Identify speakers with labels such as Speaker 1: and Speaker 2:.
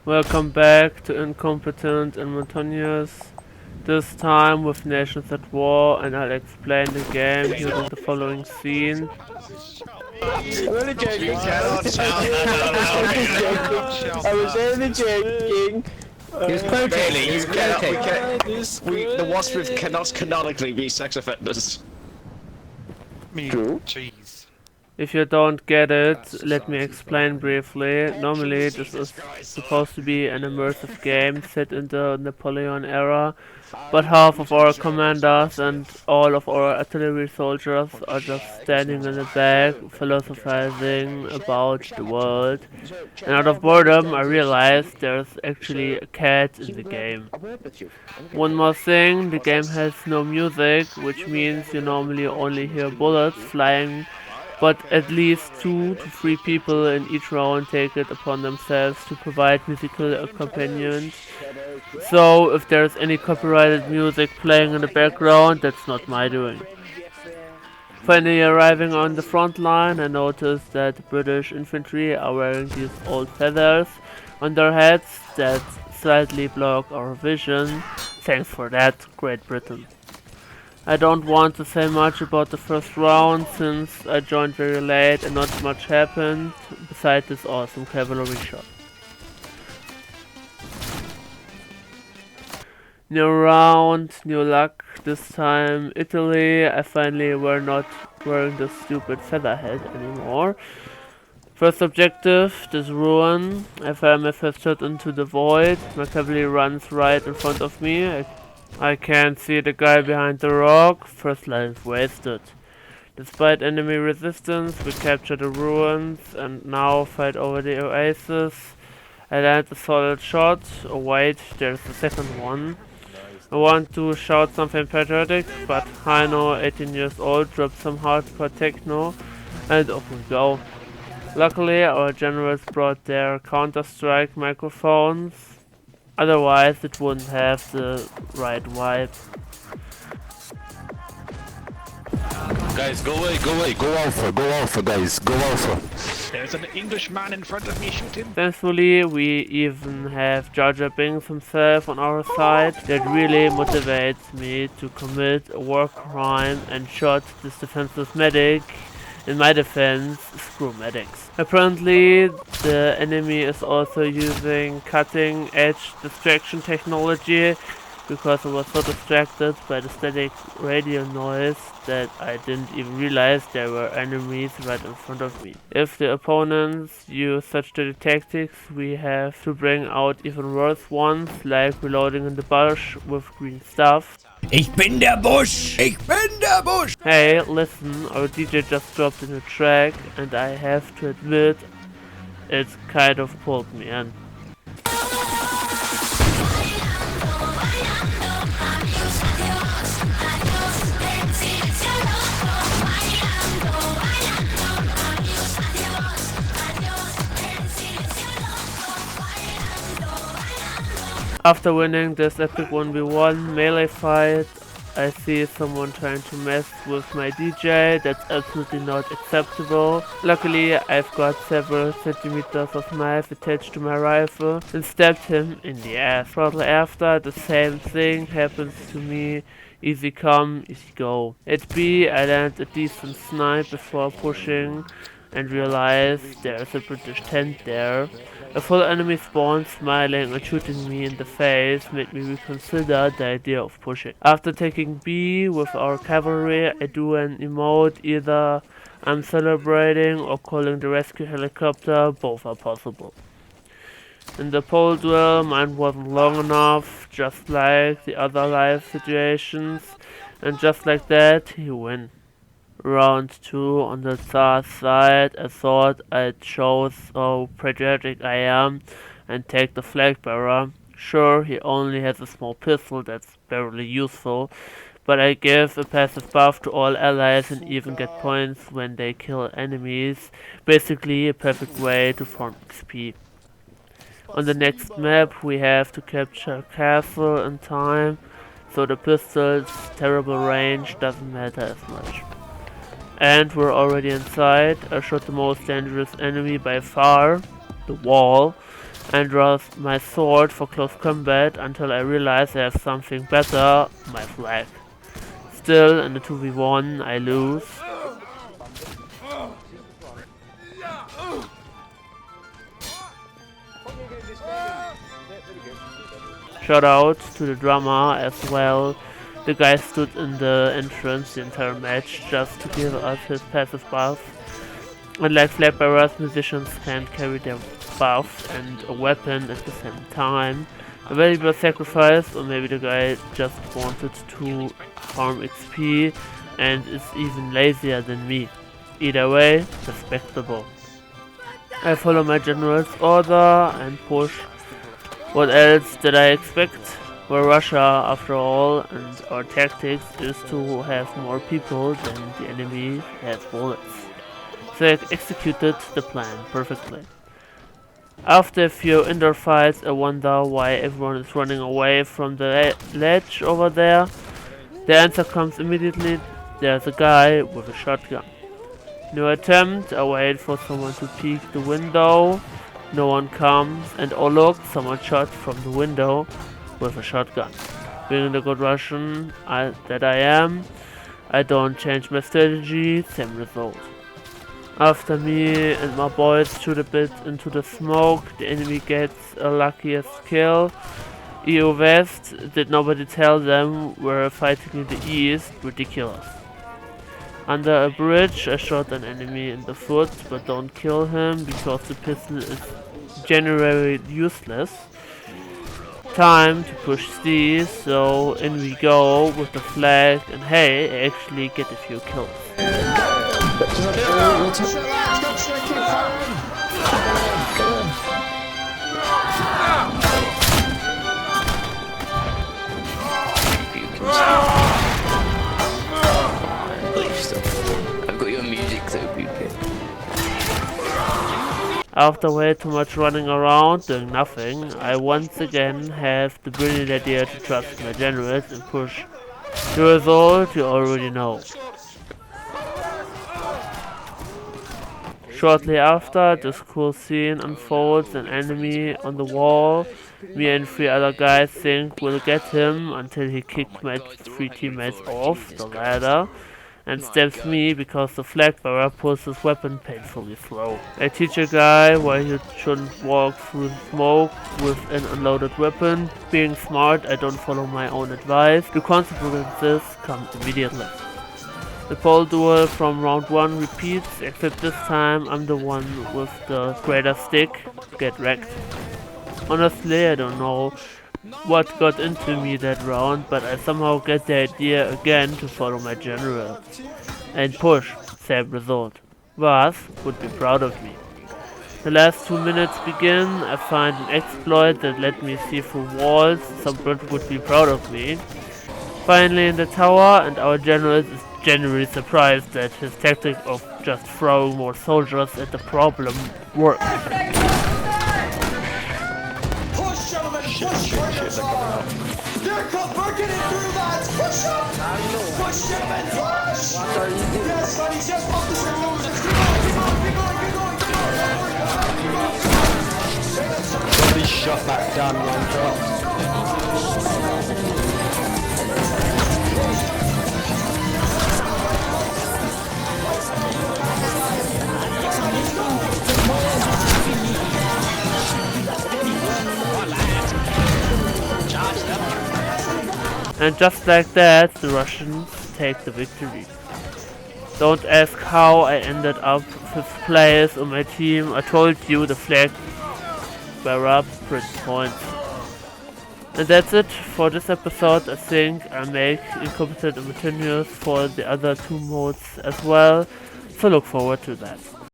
Speaker 1: Welcome back to Incompetent and Monotonous, this time with nations at war, and I'll explain the game using the following scene.
Speaker 2: I'm only joking,
Speaker 3: Cannot shout that
Speaker 2: I was only joking.
Speaker 3: He's quotating, he's quotating. The Wasp cannot canonically be sex offenders.
Speaker 2: True.
Speaker 4: Jeez.
Speaker 1: If you don't get it, let me explain briefly. Normally this is supposed to be an immersive game set in the Napoleon era, but half of our commanders and all of our artillery soldiers are just standing in the back philosophizing about the world. And out of boredom I realized there's actually a cat in the game. One more thing, the game has no music, which means you normally only hear bullets flying, but at least 2 to 3 people in each round take it upon themselves to provide musical accompaniment. So if there's any copyrighted music playing in the background, that's not my doing. Finally arriving on the front line, I noticed that the British infantry are wearing these old feathers on their heads that slightly block our vision. Thanks for that, Great Britain. I don't want to say much about the first round since I joined very late and not much happened besides this awesome cavalry shot. New round, new luck, this time Italy. I finally were not wearing the stupid feather head anymore. First objective, this ruin. I fire my first shot into the void. My cavalry runs right in front of me. I can't see the guy behind the rock. First life wasted. Despite enemy resistance, we capture the ruins and now fight over the oasis. I land a solid shot. Oh wait, there's the second one. I want to shout something patriotic, but Heino, 18 years old, dropped some hardcore techno and off we go. Luckily, our generals brought their Counter-Strike microphones. Otherwise, it wouldn't have the right vibe.
Speaker 5: Guys, go away, go alpha, guys, go alpha.
Speaker 4: There's an Englishman in front of me, shoot him.
Speaker 1: Thankfully, we even have Jar Jar Binks himself on our side. That really motivates me to commit a war crime and shot this defenseless medic. In my defense, screw medics. Apparently, the enemy is also using cutting-edge distraction technology, because I was so distracted by the static radio noise that I didn't even realize there were enemies right in front of me. If the opponents use such dirty tactics, we have to bring out even worse ones, like reloading in the bush with green stuff.
Speaker 6: Ich bin der Busch! Ich bin der Busch!
Speaker 1: Hey, listen, our DJ just dropped in a track and I have to admit, it kind of pulled me in. After winning this epic 1v1 melee fight, I see someone trying to mess with my DJ. That's absolutely not acceptable. Luckily, I've got several centimeters of knife attached to my rifle and stabbed him in the ass. Shortly after, the same thing happens to me. Easy come, easy go. At B, I land a decent snipe before pushing and realize there's a British tent there. A full enemy spawn smiling and shooting me in the face made me reconsider the idea of pushing. After taking B with our cavalry, I do an emote. Either I'm celebrating or calling the rescue helicopter, both are possible. In the pole duel, mine wasn't long enough, just like the other live situations, and just like that, he win. Round 2 on the Tsar's side, I thought I'd show how patriotic I am and take the flag bearer. Sure, he only has a small pistol that's barely useful, but I give a passive buff to all allies and even get points when they kill enemies. Basically a perfect way to farm XP. On the next map we have to capture a castle in time, so the pistol's terrible range doesn't matter as much. And we're already inside. I shot the most dangerous enemy by far, the wall. and draw my sword for close combat until I realize I have something better, my flag. Still, in the 2v1, I lose. Shout out to the drummer as well. The guy stood in the entrance the entire match just to give us his passive buff. Unlike flag bearers, musicians can't carry their buff and a weapon at the same time. A valuable sacrifice, or maybe the guy just wanted to farm XP and is even lazier than me. Either way, respectable. I follow my general's order and push. What else did I expect? We're Russia after all, and our tactics is to have more people than the enemy has bullets. So I executed the plan perfectly. After a few indoor fights, I wonder why everyone is running away from the ledge over there. The answer comes immediately. There's a guy with a shotgun. No attempt, I wait for someone to peek the window. No one comes, and oh look, someone shot from the window with a shotgun. Being the good Russian that I am, I don't change my strategy, same result. After me and my boys shoot a bit into the smoke, the enemy gets a luckiest kill. EU West, did nobody tell them we're fighting in the east? Ridiculous. Under a bridge, I shot an enemy in the foot, but don't kill him because the pistol is generally useless. Time to push C, so in we go with the flag, and hey, I actually get a few kills.
Speaker 7: I've got your music though, BK.
Speaker 1: After way too much running around doing nothing, I once again have the brilliant idea to trust my generals and push. The result you already know. Shortly after, this cool scene unfolds, an enemy on the wall. Me and 3 other guys think we'll get him until he kicked my 3 teammates off the ladder and stabs me because the flag bearer pulls his weapon painfully slow. I teach a guy why he shouldn't walk through smoke with an unloaded weapon. Being smart, I don't follow my own advice. The consequences come immediately. The pole duel from round 1 repeats, except this time I'm the one with the greater stick. Get wrecked. Honestly, I don't know what got into me that round, but I somehow get the idea again to follow my general. And push, same result. Vas would be proud of me. The last 2 minutes begin, I find an exploit that let me see through walls, someone would be proud of me. Finally in the tower, and our general is genuinely surprised that his tactic of just throwing more soldiers at the problem worked.
Speaker 8: We're getting through, lads! Push up! Push him and flash! Yes, buddy, just off the road!
Speaker 2: Somebody shot that damn young drop.
Speaker 1: And just like that, the Russians take the victory. Don't ask how I ended up 5th place on my team. I told you the flag bearer sprint points. And that's it for this episode. I think I make Incompetent and monotonous for the other 2 modes as well. So look forward to that.